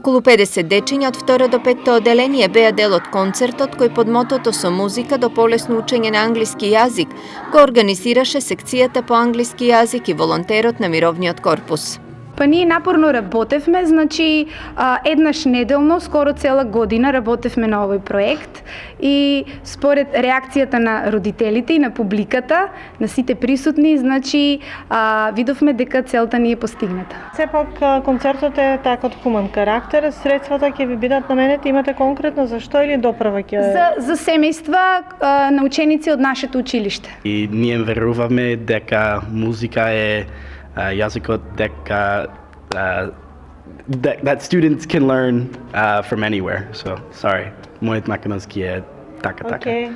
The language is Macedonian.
Околу 50 дечиња од 2 до 5 оделение беа дел од концертот кој под мотото «Со музика до полесно учење на англиски јазик» го организираше секцијата по англиски јазик и волонтерот на Мировниот корпус. Па ние напорно работевме, значи еднаш неделно, скоро цела година работевме на овој проект и според реакцијата на родителите и на публиката, на сите присутни, значи видовме дека целта ни е постигната. Сепак концертот е така од хуман карактер, средствата ќе ви бидат наменети, имате конкретно за што или доправа ќе? За семејства на ученици од нашето училиште. И ние веруваме дека музика е јазикот дека that students can learn from anywhere. So, sorry, мојот македонски е така. Okay.